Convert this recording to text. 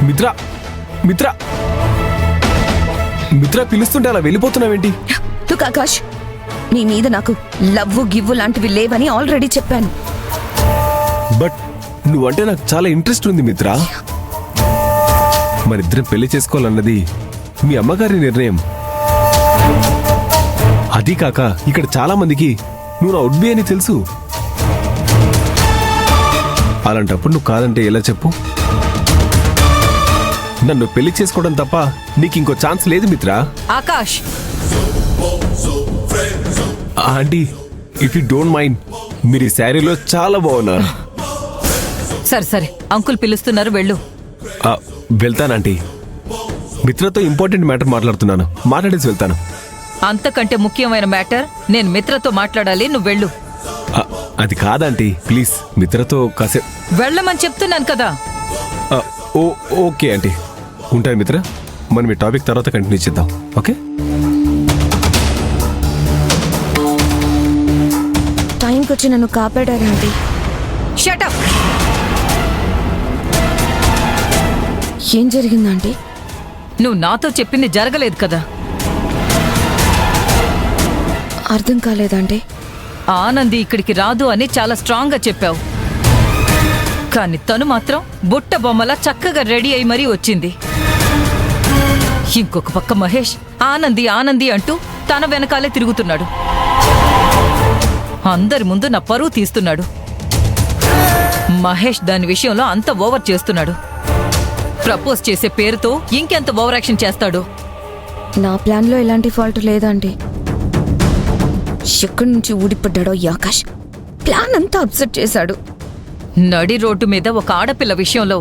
మిత్ర మిత్ర మిత్ర పిలుస్తుంటే అలా వెళ్ళిపోతున్నావేంటి? లుక్ ఆకాష్, నీ మీద నాకు లవ్వు గివ్వు లాంటివి లేవని ఆల్రెడీ చెప్పాను. బట్ నువ్వంటే నాకు చాలా ఇంట్రెస్ట్ ఉంది మిత్ర. మరిద్దరం పెళ్లి చేసుకోవాలన్నది మీ అమ్మగారి నిర్ణయం. అది కాక ఇక్కడ చాలా మందికి నువ్వు నా ఉడ్బి అని తెలుసు. అలాంటప్పుడు నువ్వు కాదంటే ఎలా చెప్పు? నన్ను పెళ్లి చేసుకోవడం తప్ప నీకు ఇంకో ఛాన్స్ లేదు మిత్ర. Akash, aunty, if you don't mind, మీరు ఈ శారీలో చాలా బాగున్నారు. సరే సరే, అంకుల్ పిలుస్తున్నారు, వెళ్ళు. వెళ్తానంటీ. మిత్రతో ఇంపార్టెంట్ మ్యాటర్ మాట్లాడుతున్నాను, మాట్లాడేసి వెళ్తాను. అంతకంటే ముఖ్యమైన మ్యాటర్ నేను మిత్రతో మాట్లాడాలి, నువ్వు వెళ్ళు. అది కాదంటీ, ప్లీజ్ మిత్రతో కాసేపు వెళ్ళమని చెప్తున్నాను కదా. ఓకే ఆంటీ, ఉంటాను మిత్ర. మనం ఈ టాపిక్ తర్వాత కంటిన్యూ చేద్దాం, ఓకే? టైంకి వచ్చి నన్ను కాపాడారేంటి? Shut up. ఏం జరిగిందంటే? నువ్వు నాతో చెప్పింది జరగలేదు కదా. అర్థం కాలేదంటే? ఆనంది ఇక్కడికి రాదు అని చాలా స్ట్రాంగ్ గా చెప్పావు, కానీ తను మాత్రం బుట్ట బొమ్మలా చక్కగా రెడీ అయి మరీ వచ్చింది. ఇంకొక పక్క మహేష్ ఆనంది ఆనంది అంటూ తన వెనకాలే తిరుగుతున్నాడు. అందరి ముందు నా పరువు తీస్తున్నాడు. మహేష్ దాని విషయంలో అంత ఓవర్ చేస్తున్నాడు. ప్రపోజ్ చేసే పేరుతో ఇంకెంత ఓవర్ యాక్షన్ చేస్తాడు. నా ప్లాన్లో ఎలాంటి ఫాల్ట్ లేదండి. ఎక్కడి నుంచి ఊడిపడ్డాడో ఈ ఆకాష్ ప్లాన్ అంతా అప్సెట్ చేశాడు. నడి రోడ్డు మీద ఒక ఆడపిల్ల విషయంలో